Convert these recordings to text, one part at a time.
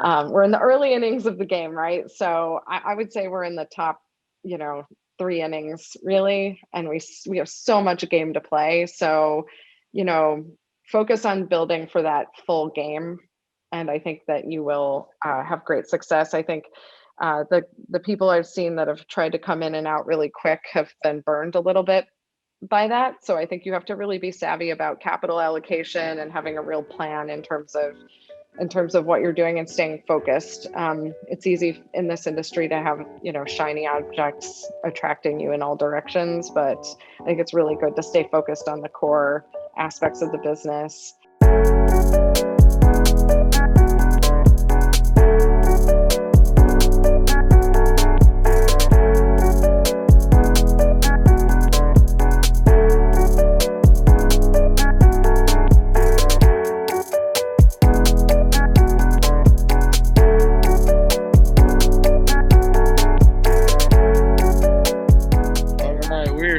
We're in the early innings of the game, right? So I would say we're in the top, you know, 3 innings really, and we have so much game to play. So, you know, focus on building for that full game, and I think that you will have great success. I think the people I've seen that have tried to come in and out really quick have been burned a little bit by that. So I think you have to really be savvy about capital allocation and having a real plan in terms of what you're doing and staying focused. It's easy in this industry to have, you know, shiny objects attracting you in all directions, but I think it's really good to stay focused on the core aspects of the business.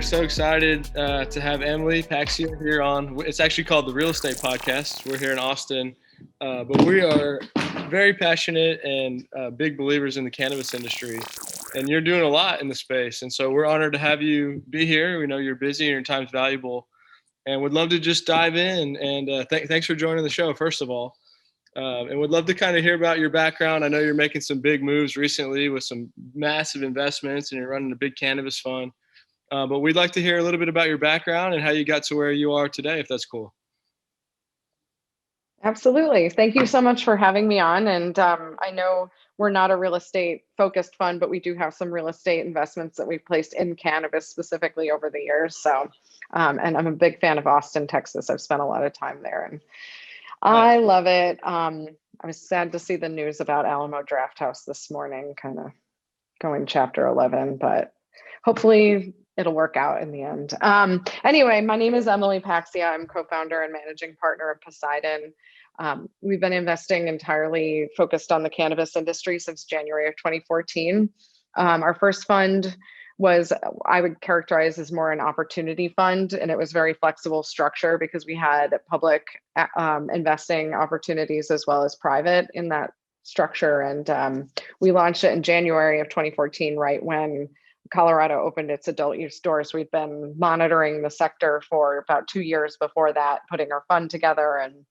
So excited to have Emily Paxhia here on. It's actually called the Real Estate Podcast. We're here in Austin, but we are very passionate and big believers in the cannabis industry, and you're doing a lot in the space. And so we're honored to have you be here. We know you're busy and your time's valuable, and would love to just dive in. And thanks for joining the show, first of all. And would love to kind of hear about your background. I know you're making some big moves recently with some massive investments, and you're running a big cannabis fund. But we'd like to hear a little bit about your background and how you got to where you are today, if that's cool. Absolutely. Thank you so much for having me on. And I know we're not a real estate focused fund, but we do have some real estate investments that we've placed in cannabis specifically over the years. So, and I'm a big fan of Austin, Texas. I've spent a lot of time there and I love it. I was sad to see the news about Alamo Drafthouse this morning, kind of going chapter 11, but hopefully it'll work out in the end. Anyway, my name is Emily Paxhia. I'm co-founder and managing partner of Poseidon. We've been investing entirely focused on the cannabis industry since January of 2014. Our first fund was, I would characterize as more an opportunity fund, and it was very flexible structure because we had public investing opportunities as well as private in that structure. And we launched it in January of 2014, right when Colorado opened its adult use doors. We'd been monitoring the sector for about 2 years before that, putting our fund together and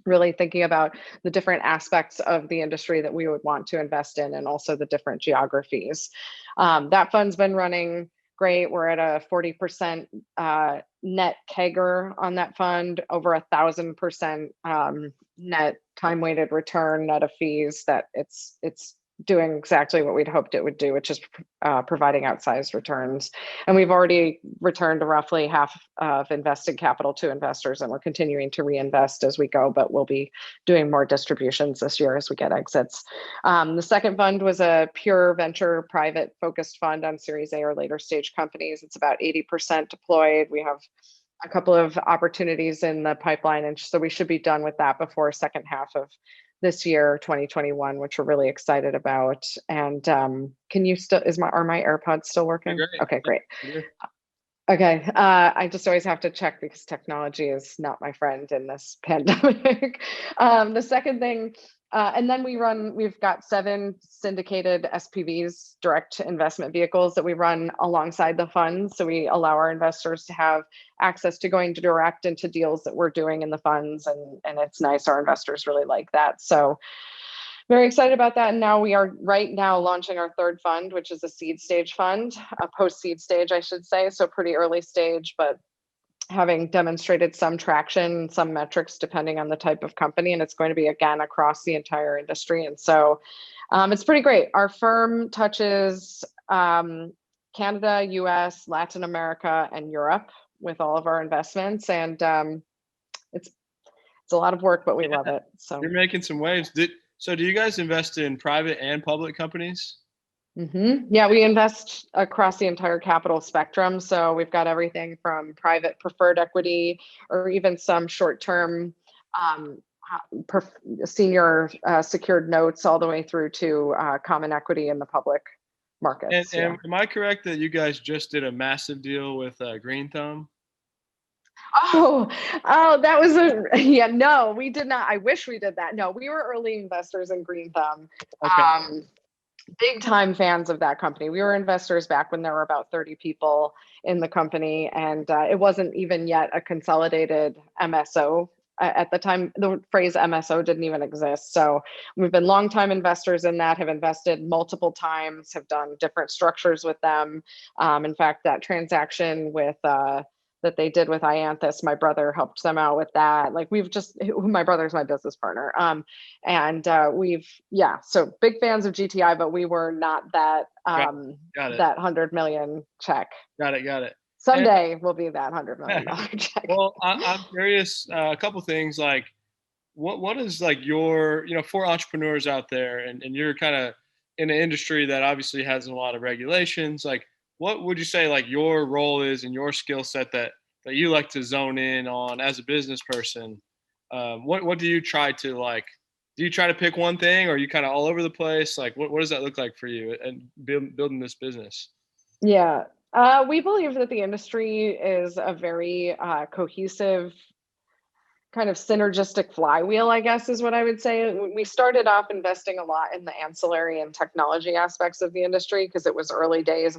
really thinking about the different aspects of the industry that we would want to invest in and also the different geographies. That fund's been running great. We're at a 40% net CAGR on that fund, over 1,000% net time-weighted return net of fees. That it's doing exactly what we'd hoped it would do, which is providing outsized returns. And we've already returned roughly half of invested capital to investors, and we're continuing to reinvest as we go, but we'll be doing more distributions this year as we get exits. The second fund was a pure venture private focused fund on Series A or later stage companies. It's about 80% deployed. We have a couple of opportunities in the pipeline, and so we should be done with that before second half of this year, 2021, which we're really excited about. And can you still, are my AirPods still working? Okay, great. Okay, I just always have to check because technology is not my friend in this pandemic. The second thing, and then we've got 7 syndicated SPVs, direct investment vehicles that we run alongside the funds. So we allow our investors to have access to going direct into deals that we're doing in the funds. And it's nice, our investors really like that. So very excited about that. And now we are right now launching our third fund, which is a seed stage fund, a post-seed stage, I should say. So pretty early stage, but having demonstrated some traction, some metrics, depending on the type of company. And it's going to be, again, across the entire industry. And so it's pretty great. Our firm touches Canada, US, Latin America, and Europe with all of our investments. And it's a lot of work, but we love it. So you're making some waves. So do you guys invest in private and public companies? Mm-hmm. Yeah, we invest across the entire capital spectrum. So we've got everything from private preferred equity or even some short-term senior secured notes all the way through to common equity in the public markets. And am I correct that you guys just did a massive deal with Green Thumb? That was yeah, no, we did not. I wish we did that. No, we were early investors in Green Thumb. Okay. Big time fans of that company. We were investors back when there were about 30 people in the company, and it wasn't even yet a consolidated MSO. At the time, the phrase MSO didn't even exist. So we've been longtime investors in that, have invested multiple times, have done different structures with them. In fact, that transaction with that they did with Ianthus, my brother helped them out with that. Like my brother's my business partner. And yeah, so big fans of GTI, but we were not that Got it. that 100 million check. Got it. Someday we'll be that $100 million check. Well, I'm curious, a couple things like what is like your, for entrepreneurs out there, and you're kind of in an industry that obviously has a lot of regulations, like what would you say like your role is and your skill set that you like to zone in on as a business person? What do you try to like? Do you try to pick one thing, or are you kind of all over the place? Like what does that look like for you and building this business? Yeah. We believe that the industry is a very cohesive, kind of synergistic flywheel, I guess is what I would say. We started off investing a lot in the ancillary and technology aspects of the industry because it was early days.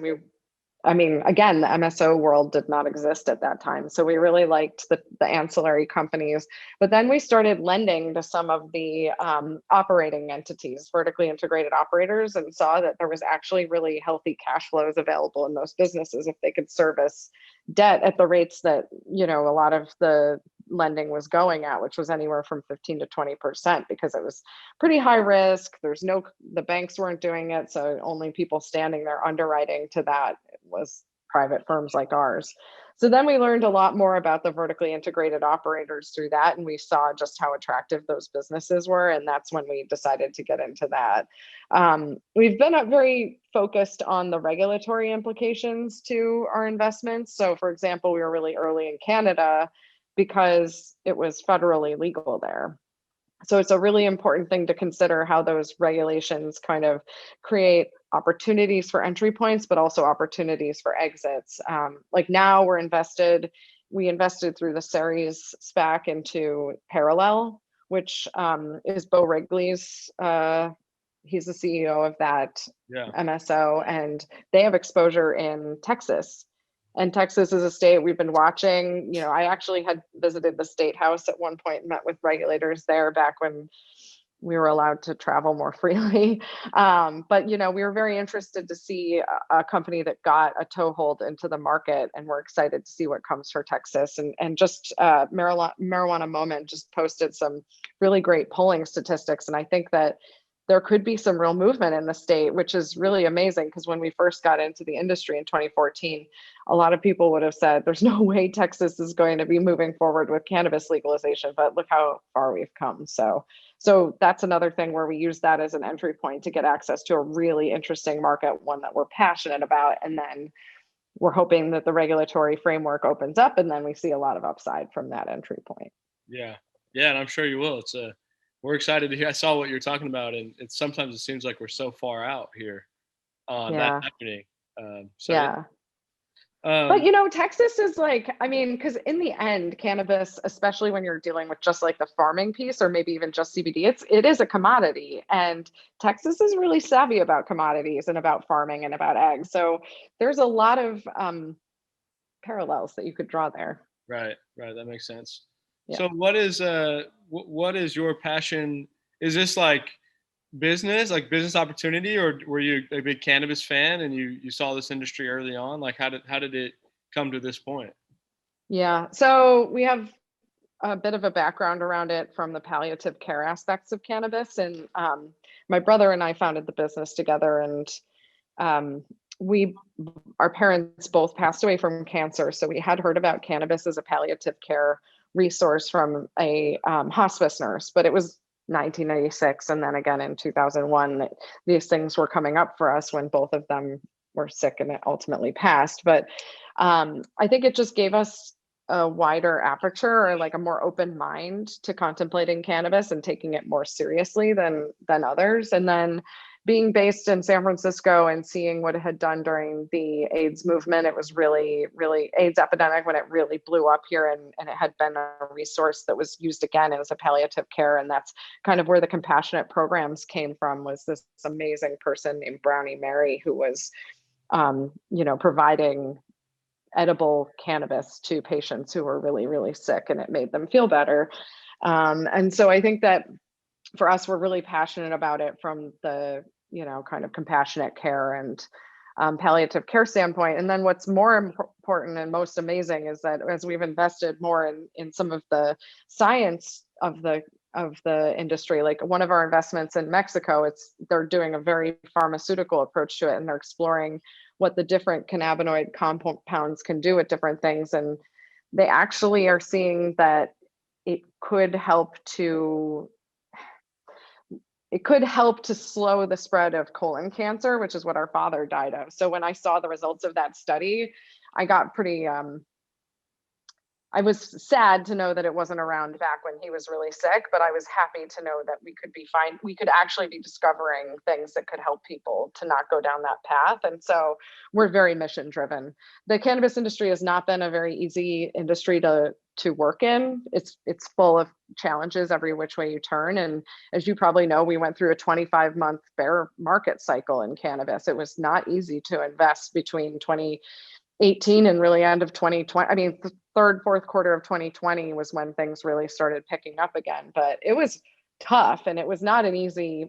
Again, the MSO world did not exist at that time. So we really liked the ancillary companies. But then we started lending to some of the operating entities, vertically integrated operators, and saw that there was actually really healthy cash flows available in those businesses if they could service debt at the rates that, a lot of the lending was going at, which was anywhere from 15 to 20%, because it was pretty high risk. The banks weren't doing it. So only people standing there underwriting to that was private firms like ours. So then we learned a lot more about the vertically integrated operators through that. And we saw just how attractive those businesses were. And that's when we decided to get into that. We've been very focused on the regulatory implications to our investments. So for example, we were really early in Canada because it was federally legal there. So it's a really important thing to consider how those regulations kind of create opportunities for entry points, but also opportunities for exits. Like now we invested through the Ceres SPAC into Parallel, which is Bo Wrigley's, he's the CEO of that MSO, and they have exposure in Texas. And Texas is a state we've been watching. I actually had visited the state house at one point and met with regulators there back when we were allowed to travel more freely. But, we were very interested to see a company that got a toehold into the market, and we're excited to see what comes for Texas. And just Marijuana Moment just posted some really great polling statistics. And I think that there could be some real movement in the state, which is really amazing, because when we first got into the industry in 2014, a lot of people would have said, there's no way Texas is going to be moving forward with cannabis legalization, but look how far we've come. So that's another thing where we use that as an entry point to get access to a really interesting market, one that we're passionate about. And then we're hoping that the regulatory framework opens up, and then we see a lot of upside from that entry point. Yeah. And I'm sure you will. We're excited to hear. I saw what you're talking about, and sometimes it seems like we're so far out here on that happening. But Texas is because in the end, cannabis, especially when you're dealing with just like the farming piece, or maybe even just CBD, it is a commodity, and Texas is really savvy about commodities and about farming and about ag. So there's a lot of parallels that you could draw there. Right. That makes sense. Yeah. So what is your passion? Is this like business opportunity, or were you a big cannabis fan and you saw this industry early on? Like how did it come to this point? Yeah. So we have a bit of a background around it from the palliative care aspects of cannabis. And my brother and I founded the business together, and our parents both passed away from cancer. So we had heard about cannabis as a palliative care resource from a hospice nurse, but it was 1996. And then again in 2001, these things were coming up for us when both of them were sick and it ultimately passed. But I think it just gave us a wider aperture, or like a more open mind to contemplating cannabis and taking it more seriously than others. And then being based in San Francisco and seeing what it had done during the AIDS movement, it was really, really AIDS epidemic when it really blew up here, and it had been a resource that was used again as a palliative care. And that's kind of where the compassionate programs came from, was this amazing person named Brownie Mary, who was, providing edible cannabis to patients who were really, really sick, and it made them feel better. And so I think that for us, we're really passionate about it from the, kind of compassionate care and palliative care standpoint. And then what's more important and most amazing is that as we've invested more in some of the science of the industry, like one of our investments in Mexico, they're doing a very pharmaceutical approach to it, and they're exploring what the different cannabinoid compounds can do at different things. And they actually are seeing that it could help to slow the spread of colon cancer, which is what our father died of. So when I saw the results of that study, I got pretty, I was sad to know that it wasn't around back when he was really sick, but I was happy to know that we could actually be discovering things that could help people to not go down that path. And so we're very mission driven. The cannabis industry has not been a very easy industry to work in. It's full of challenges every which way you turn. And as you probably know, we went through a 25-month bear market cycle in cannabis. It was not easy to invest between 2018 and really end of 2020. I mean, the fourth quarter of 2020 was when things really started picking up again, but it was tough and it was not an easy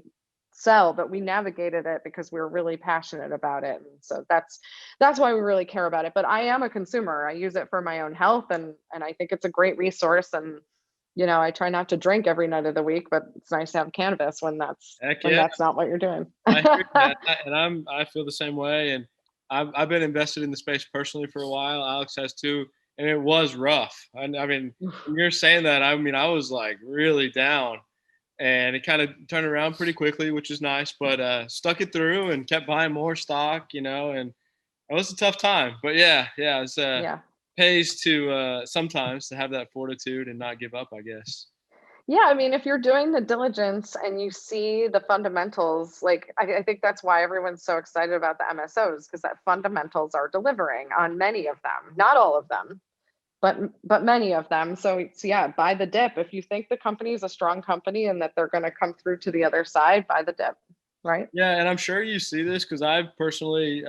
sell, but we navigated it because we were really passionate about it. And so that's why we really care about it. But I am a consumer. I use it for my own health, and I think it's a great resource. And I try not to drink every night of the week, but it's nice to have cannabis when that's not what you're doing. I hear that, and I feel the same way. And I've been invested in the space personally for a while. Alex has too, and it was rough. I mean, when you're saying that, I mean, I was like really down, and it kind of turned around pretty quickly, which is nice. But stuck it through and kept buying more stock, and it was a tough time. But it's pays to sometimes to have that fortitude and not give up, I guess. Yeah, I mean, if you're doing the diligence and you see the fundamentals, like I think that's why everyone's so excited about the MSOs, because that fundamentals are delivering on many of them, not all of them, but many of them. So yeah, buy the dip. If you think the company is a strong company and that they're going to come through to the other side, buy the dip, right? Yeah, and I'm sure you see this because I've personally,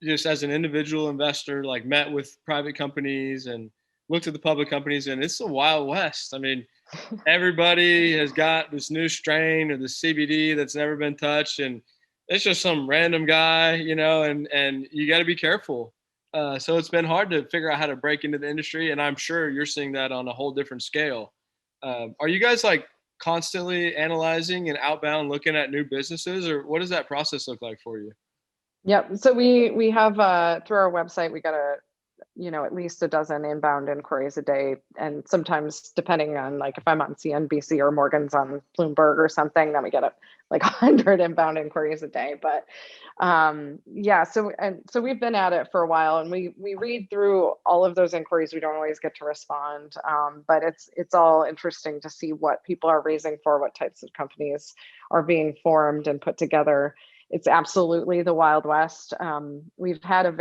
just as an individual investor, like met with private companies and looked at the public companies, and it's the Wild West. I mean, everybody has got this new strain or the CBD that's never been touched, and it's just some random guy, and you got to be careful. So it's been hard to figure out how to break into the industry, and I'm sure you're seeing that on a whole different scale. Are you guys like constantly analyzing and outbound looking at new businesses, or what does that process look like for you? Yep. So we have through our website, we got at least a dozen inbound inquiries a day. And sometimes depending on like if I'm on CNBC or Morgan's on Bloomberg or something, then we get like 100 inbound inquiries a day. But so we've been at it for a while, and we read through all of those inquiries. We don't always get to respond, but it's all interesting to see what people are raising for, what types of companies are being formed and put together. It's absolutely the Wild West. We've had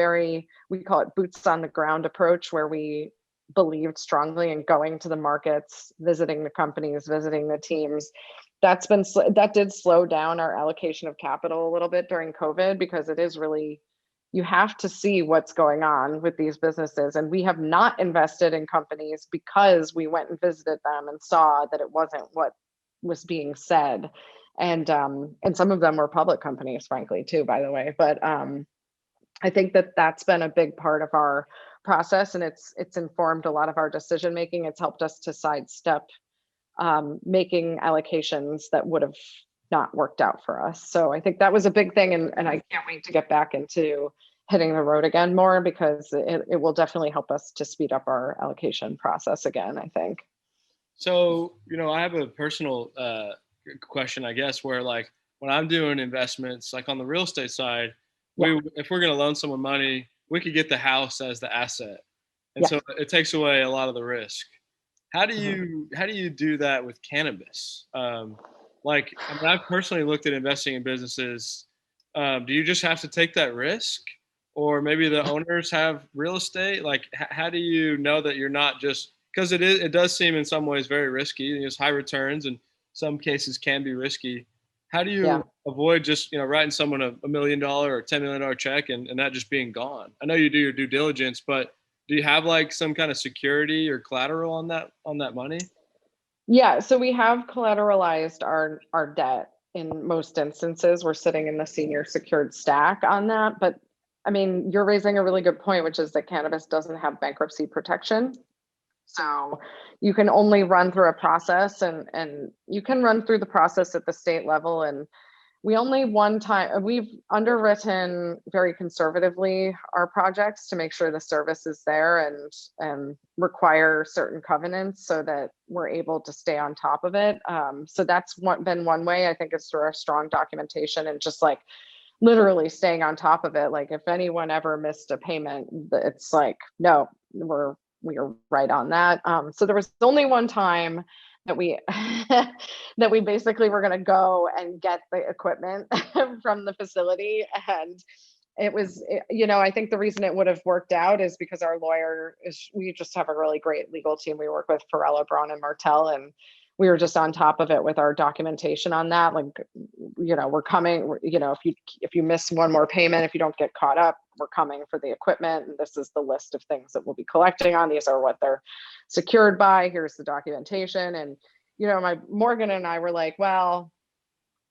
we call it boots on the ground approach, where we believed strongly in going to the markets, visiting the companies, visiting the teams. That did slow down our allocation of capital a little bit during COVID, because it is really, you have to see what's going on with these businesses. And we have not invested in companies because we went and visited them and saw that it wasn't what was being said. And some of them were public companies, frankly, too, by the way. But I think that's been a big part of our process, and it's informed a lot of our decision making. It's helped us to sidestep making allocations that would have not worked out for us. So I think that was a big thing, and I can't wait to get back into hitting the road again more, because it will definitely help us to speed up our allocation process again, I think. So, I have a personal question, I guess, where like when I'm doing investments, like on the real estate side, if we're going to loan someone money, we could get the house as the asset. And so it takes away a lot of the risk. How do you do that with cannabis? like, I mean, I've personally looked at investing in businesses. Do you just have to take that risk, or maybe the owners have real estate? Like, how do you know that you're not just, because it does seem in some ways very risky. There's high returns, and some cases can be risky. How do Yeah. you avoid just, writing someone a $1 million or $10 million check and that just being gone? I know you do your due diligence, but do you have like some kind of security or collateral on that money? Yeah, so we have collateralized our debt in most instances. We're sitting in the senior secured stack on that. But I mean, you're raising a really good point, which is that cannabis doesn't have bankruptcy protection. So you can only run through a process, and you can run through the process at the state level. And we only one time, we've underwritten very conservatively our projects to make sure the service is there, and require certain covenants so that we're able to stay on top of it. So that's been one way. I think, is through our strong documentation and just like literally staying on top of it. Like if anyone ever missed a payment, it's like, no, we are right on that. So there was only one time that we that we basically were going to go and get the equipment from the facility, and it was, I think the reason it would have worked out is because our lawyer is, we just have a really great legal team. We work with Farella, Braun and Martell, and we were just on top of it with our documentation on that. Like, we're coming, if you miss one more payment, if you don't get caught up, we're coming for the equipment. And this is the list of things that we'll be collecting on. These are what they're secured by. Here's the documentation. And, my Morgan and I were like, well,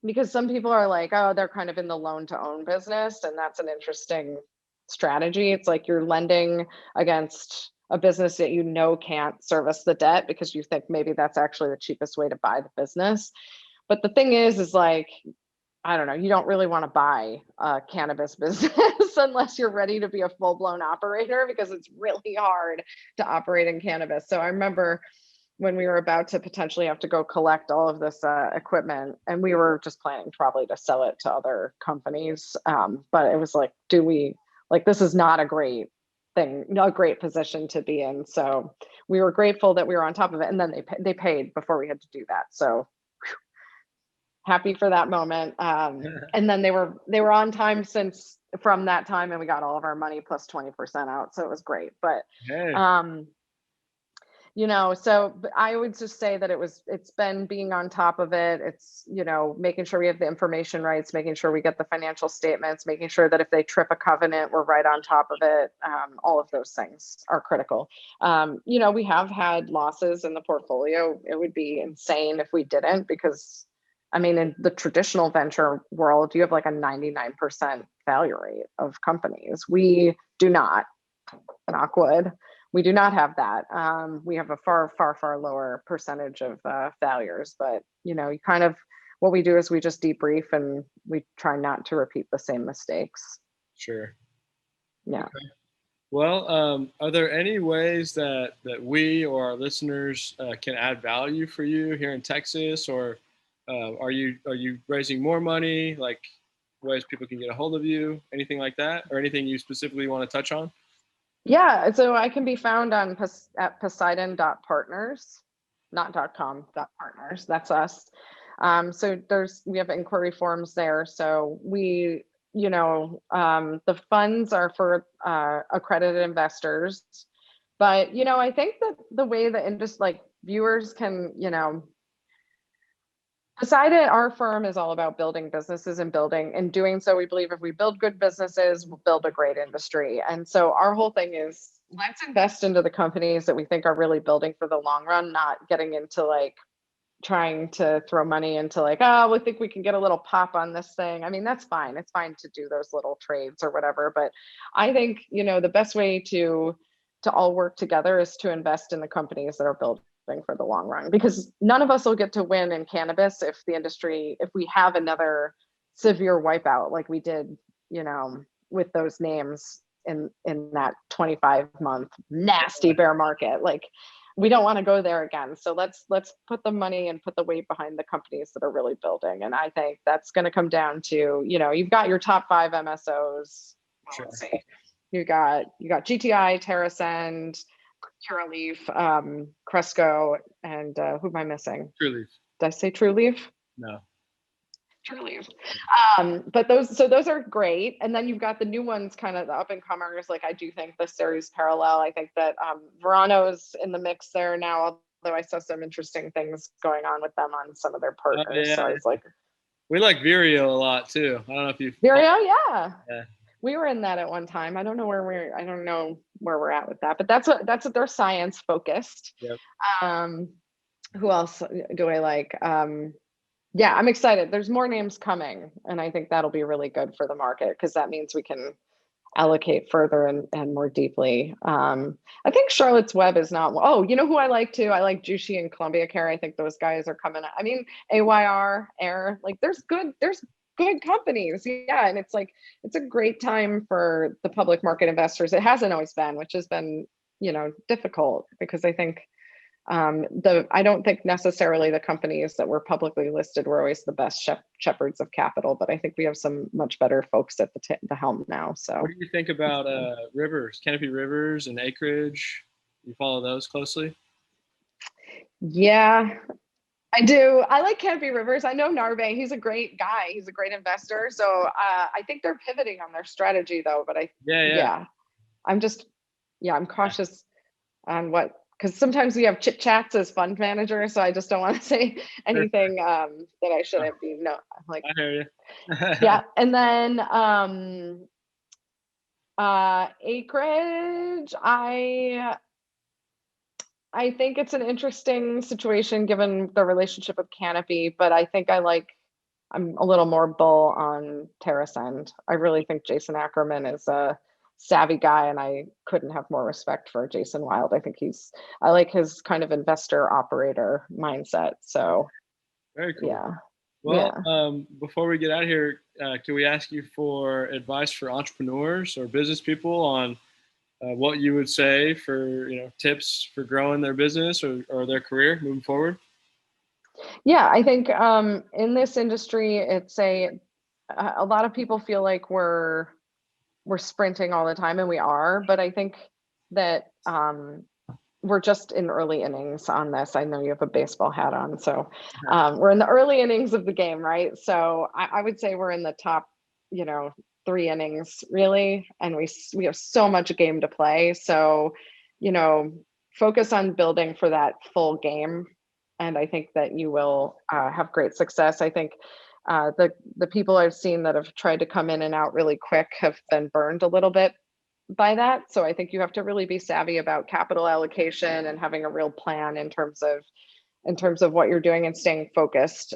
because some people are like, oh, they're kind of in the loan to own business. And that's an interesting strategy. It's like you're lending against a business that can't service the debt, because you think maybe that's actually the cheapest way to buy the business. But the thing is like, I don't know, you don't really want to buy a cannabis business unless you're ready to be a full-blown operator, because it's really hard to operate in cannabis. So I remember when we were about to potentially have to go collect all of this equipment, and we were just planning probably to sell it to other companies. But it was like, this is not a great thing, not a great position to be in. So we were grateful that we were on top of it. And then they paid before we had to do that. So happy for that moment. And then they were on time from that time, and we got all of our money plus 20% out. So it was great. But Hey. so I would just say that it's been being on top of it. It's, making sure we have the information rights, making sure we get the financial statements, making sure that if they trip a covenant, we're right on top of it. All of those things are critical. We have had losses in the portfolio. It would be insane if we didn't, because I mean, in the traditional venture world, you have like a 99% failure rate of companies. We do not, knock wood. We do not have that. We have a far, far, far lower percentage of failures. But, you kind of, what we do is we just debrief and we try not to repeat the same mistakes. Sure. Yeah. Okay. Well, are there any ways that we or our listeners can add value for you here in Texas, or are you raising more money? Like ways people can get a hold of you, anything like that, or anything you specifically want to touch on? Yeah, so I can be found at Poseidon.partners, not .com, .partners. That's us. So we have inquiry forms there. So we, the funds are for accredited investors. But, I think that the way the industry, like viewers can, Poseidon, our firm is all about building businesses and doing so. We believe if we build good businesses, we'll build a great industry. And so our whole thing is, let's invest into the companies that we think are really building for the long run, not getting into like trying to throw money into like, oh, we think we can get a little pop on this thing. I mean, that's fine. It's fine to do those little trades or whatever. But I think, the best way to all work together is to invest in the companies that are building for the long run, because none of us will get to win in cannabis if we have another severe wipeout like we did, with those names in that 25-month nasty bear market. Like, we don't want to go there again. So let's put the money and put the weight behind the companies that are really building. And I think that's going to come down to, you've got your top 5 MSOs. Sure. Let's see. You got GTI, TerraSend, Curaleaf, Cresco, and who am I missing? Trueleaf. Did I say Trueleaf? No. truly. But those are great. And then you've got the new ones, kind of the up and comers. Like I do think the series Parallel. I think that Verano's in the mix there now. Although I saw some interesting things going on with them on some of their partners. Yeah. So I was like, we like Vireo a lot too. I don't know if you've Vireo, yeah. Yeah. We were in that at one time. I don't know where we're at with that, but that's what they're science focused. Yep. Who else do I like? Yeah, I'm excited. There's more names coming, and I think that'll be really good for the market because that means we can allocate further and more deeply. I think Charlotte's Web is not. Oh, you know who I like too? I like Jushi and Columbia Care. I think those guys are coming. I mean, AYR, Air. Like, there's good companies. Yeah, and it's like it's a great time for the public market investors. It hasn't always been, which has been difficult because I think. I don't think necessarily the companies that were publicly listed were always the best shepherds of capital, but I think we have some much better folks at the helm now. So, what do you think about rivers, Canopy Rivers and Acreage? You follow those closely? Yeah, I do. I like Canopy Rivers. I know Narve. He's a great guy. He's a great investor. So I think they're pivoting on their strategy though. But I'm cautious on what. Because sometimes we have chit chats as fund managers, so I just don't want to say anything that I shouldn't be. No, I'm like, I hear you. yeah. And then Acreage, I think it's an interesting situation given the relationship with Canopy, but I think I'm a little more bull on TerraSend. I really think Jason Ackerman is a savvy guy, and I couldn't have more respect for Jason Wild. I like his kind of investor operator mindset. So very cool. Yeah. Well, before we get out of here, can we ask you for advice for entrepreneurs or business people on what you would say for tips for growing their business or their career moving forward? Yeah, I think in this industry, it's a lot of people feel like we're sprinting all the time, and we are, but I think that we're just in early innings on this. I know you have a baseball hat on, so we're in the early innings of the game, right? So I would say we're in the top, 3 innings really, and we have so much game to play. So, focus on building for that full game, and I think that you will have great success. I think the people I've seen that have tried to come in and out really quick have been burned a little bit by that. So I think you have to really be savvy about capital allocation and having a real plan in terms of what you're doing and staying focused.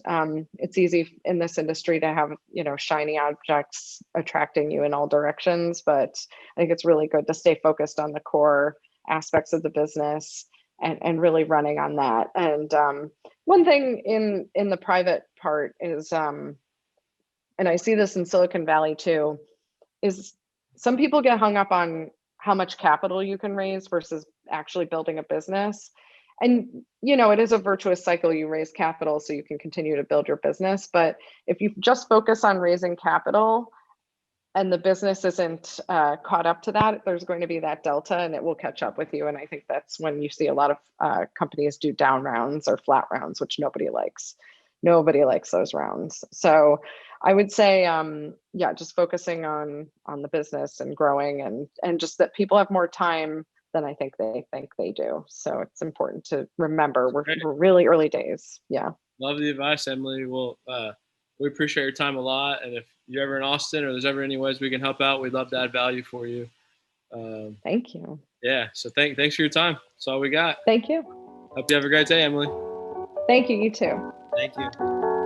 It's easy in this industry to have shiny objects attracting you in all directions, but I think it's really good to stay focused on the core aspects of the business and really running on that. And one thing in the private part is, and I see this in Silicon Valley too, is some people get hung up on how much capital you can raise versus actually building a business. And it is a virtuous cycle. You raise capital so you can continue to build your business. But if you just focus on raising capital and the business isn't caught up to that, there's going to be that delta and it will catch up with you. And I think that's when you see a lot of companies do down rounds or flat rounds, which nobody likes. Nobody likes those rounds. So I would say, just focusing on the business and growing and just that people have more time than I think they do. So it's important to remember we're really early days. Yeah. Love the advice, Emily. Well, we appreciate your time a lot. And if you're ever in Austin or there's ever any ways we can help out, we'd love to add value for you. Thank you. Yeah. So thanks for your time. That's all we got. Thank you. Hope you have a great day, Emily. Thank you. You too. Thank you.